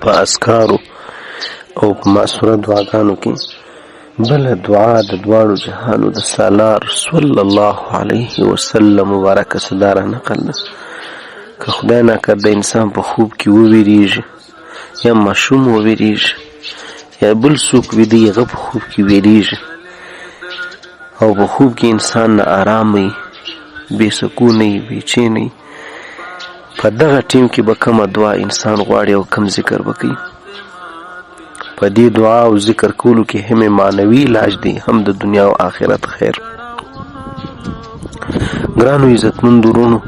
په اذکارو او په معصوره دعاګانو کې بل دعا د دواړو جهانو د سالار صلی الله علیه وسلم مبارک صداره نقل ده. که خدای ناکرده انسان په خوب کې وویریږي یا ماشوم وویریږي یا بل څوک ویده هغه په خوب کې ویریږي او په خوب کې انسان نه آرام وي، بې سکونه وي، بېچینه وي، په دغه ټیم کې به کومه دعا انسان غواړي او کم ذکر به کوي. په دې دعا او ذکر کولو کې هم معنوي علاج دی، هم د دنیا او آخرت خیر. ګرانو عزتمندو ورونو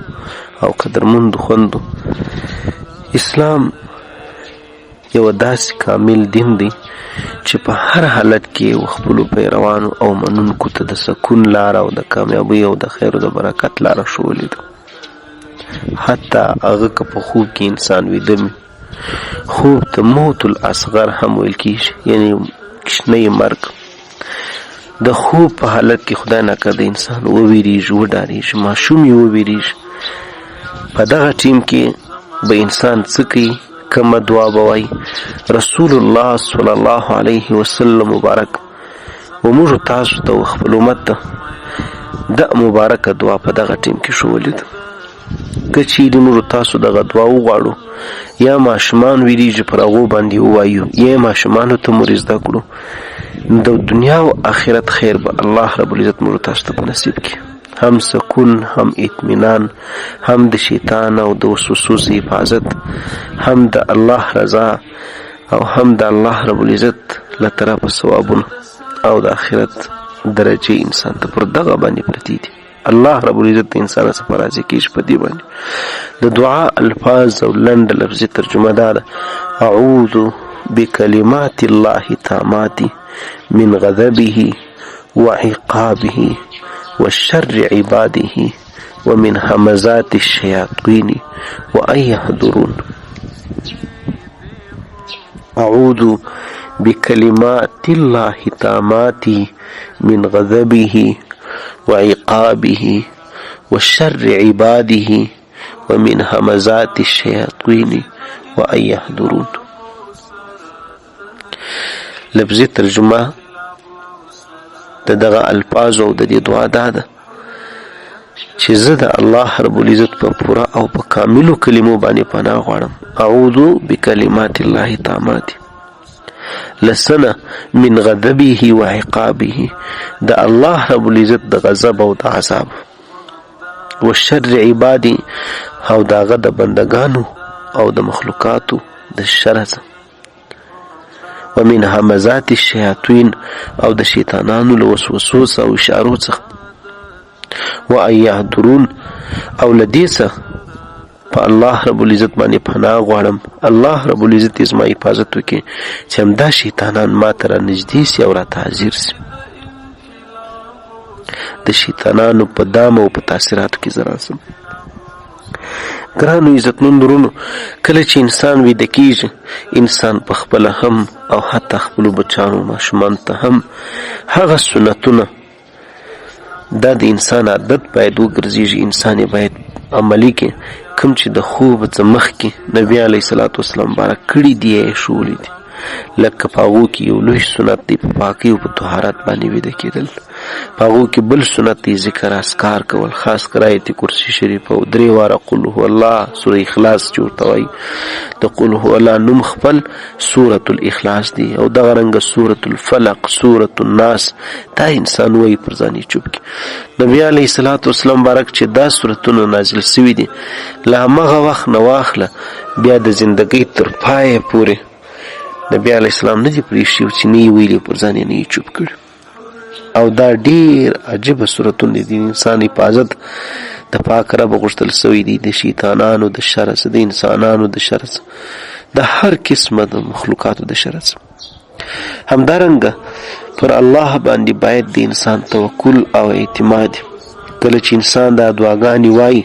او قدرمندو خوندو، اسلام یو داسې کامل دین دی چې په هر حالت کې خپلو پیروانو او منونکو ته د سکون لاره او د کامیابۍ او د خیر او د برکت لاره ښوولې ده. حتی هغه که په خوب کې انسان ویده وي، خوب ته موت الاصغر هم ویل کېږي، یعنی کوچنی مرګ. د خوب په حالت کې خدای ناکرده انسان وویریږي، وډارېږي، ماشوم یې وویریږي، په دغه ټیم کې به انسان څه کوي؟ کومه دعا به وایي؟ رسول الله صلی الله علیه وسلم مبارک و موږ تاسو ته خپل امت ته دا مبارکه دعا په دغه ټیم کې ښوولې ده. که چیرې موږ تاسو دغه دعا وغواړو یا ماشومان ویریږي پر هغو باندې ووایو یا ماشومانو ته مو زده کړو، د دنیا او آخرت خیر به الله رب العزت موږ تاسو ته په نصیب کړي، هم سکون، هم اطمینان، هم د شیطان او د وسوسو حفاظت، هم د الله رضا او هم د الله رب العزت له طرفه ثوابونه او د آخرت درجې انسان ته پر دغه باندې پرتې دي. الله رب العزت د انسان څخه راضي کېږي په دې باندې. د دعا الفاظ او لنډه لفظي ترجمه دا ده: اعوذ بکلمات الله التامات من غضبه وعقابه وشر عباده ومن همزات الشياطين وأن يحضرون. أعوذ بكلمات الله التامات من غضبه وعقابه وشر عباده ومن همزات الشياطين وأن يحضرون. لفظي ترجمه د دغه الفاظ او د دې دعا دا ده چې زه د الله رب العزت په پوره او په کاملو کلمو باندې پناه غواړم. اعوذ بکلمات الله التامات، لسنه من غضبه وعقابه، د الله رب العزت د غضب او د عذاب، وشر عبادي او داغه د بندگانو او د مخلوقاتو د شر څخه، ومن همزات الشیاطین او د شیطانانو له وسوسو او اشارو څخه، وان یحضرون او له دې څخه په الله رب العزت باندې پناه غواړم. الله رب العزت زما حفاظت وکړي چې همدا شیطانان ما ته رانږدې سي او راته حاضر سي. د شیطانانو په دام او په تاثیراتو کې زه راسم. ګرانو عزتمندو ورونو، کله چې انسان ویده کېږي، انسان په خپله هم او حتی خپلو بچانو ماشومانو ته هم هغه سنتونه دا د انسان عادت باید وګرځېږي، انسان یې باید عملي کړي. کوم چې د خوب څخه مخکې نبي علیه صلات وسلام مبارک کړي دي یا یې ښوولي دي، لکه په هغو کې یو لوی سنت دی په پاکۍ او په طهارت باندې ویده کېدل. په هغو کې بل سنت دی ذکر اذکار کول، خاص کر آیت کرسي شریف او 3 واره قل هو الله، سوره اخلاص چې ورته وایي. د قل هو الله نوم خپل سورة الاخلاص دی او دغه رنګه سورة الفلق، سورة الناس، دا انسان وایي پر ځان یې چوپ کړي. نبي علیه صلات وسلام مبارک چې دا سورتونه نازل سوي دي، له همغه وخت نه واخله بیا د زندګۍ تر پایه پورې نبی علیه السلام نه دي پرېښي چې نه یې ویلي پر ځان یې نه یې چوپ کړي. او دا ډېر عجیبه صورتونه دي. د انسان حفاظت د پاک رب غوښتل سوی دی، د شیطانانو د شر څخه، د انسانانو د شر څخه، د هر قسمه د مخلوقاتو د شر څخه. همدارنګه پر الله باندې باید د انسان توکل او اعتماد. کله چې انسان دا دعاګانې وایي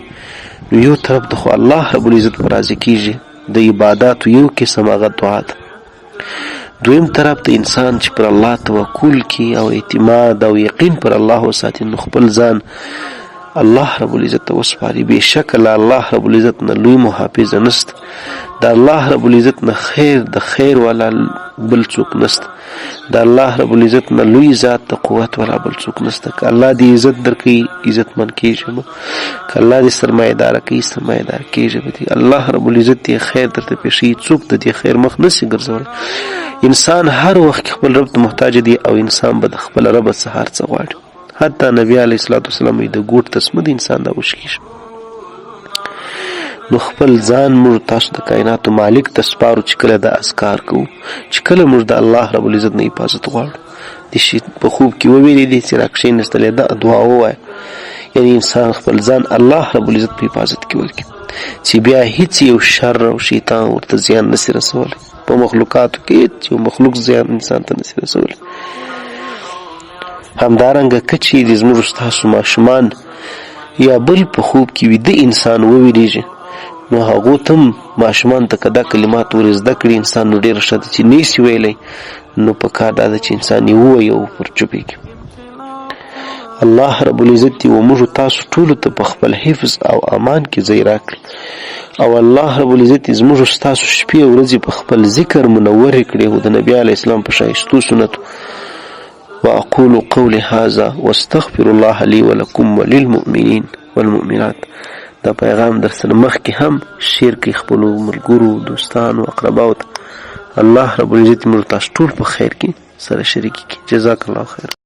نو یو طرف د خو الله رب العزت پر راضي کېږي، د عباداتو یو قسم هغه دعا ده. دویم طرف ته انسان چې پر الله توکل کی او اعتماد او یقین پر الله وساتي، نو خپل ځان الله رب العزت ته وسپاري. بېشکه له الله رب العزت نه لوی محافظ نشته. د الله رب العزت نه خیر د خیر والا بل څوک نشته. د الله رب العزت نه لوی ذات د قوت والا بل څوک نشته. که الله دې عزت درکوي عزتمن کېږي به، که الله دې سرمایه داره کوي سرمایه دار کېږي به. الله رب العزت دې خیر درته پېښوي، څوک د دې خیر مخ نشي ګرځولی. انسان هر وخت خپل رب ته محتاج دی او انسان به د خپل رب څخه هر څه غواړي. حتی نبی علیه الصلاة والسلام د ګوټ تسمه د انسان دا وشکېږي. نو خپل ځان موږ تاسو د کائناتو مالک ته سپارو چې کله د اذکار کوو، چې کله موږ د الله رب العزت نه حفاظت غواړو. د شي په خوب کې وویلې دي چې راکښېنستلې دا دعا ووایه، یعنی انسان خپل ځان الله رب العزت په حفاظت کې ورکړي چې بیا هیڅ یو شر او شیطان ورته زیان نشي رسولی. په مخلوقاتو کې هیڅ یو مخلوق زیان انسان ته نشي رسولی. همدارنګه که چیرې زموږ ستاسو ماشومان یا بل په خوب کې ویده انسان وویریږي، نو هغو ته هم ماشومان ته که دا کلمات ور زده کړي انسان، نو ډېره ښه ده. چې نیسي ویلی نو په کار دا ده چې انسان یې ووایي او پر چوپې کړي. الله رب العزت دې و موږ تاسو ټولو ته په خپل حفظ او امان کې ځای راکړي، او الله رب العزت زموږ ستاسو شپې او ورځې په خپل ذکر منورې کړي او د نبي علیه السلام په ښایستو سنتو. واقول قولي هذا واستغفر الله لي ولكم وللمؤمنين والمؤمنات. دا پیغام در سره مخکې هم شیر کوي خپلو ملګرو دوستانو اقرباو ته. الله رب العزت موږ تاسو ټول په خیر کې سره شریک کړي. جزاک الله خیر.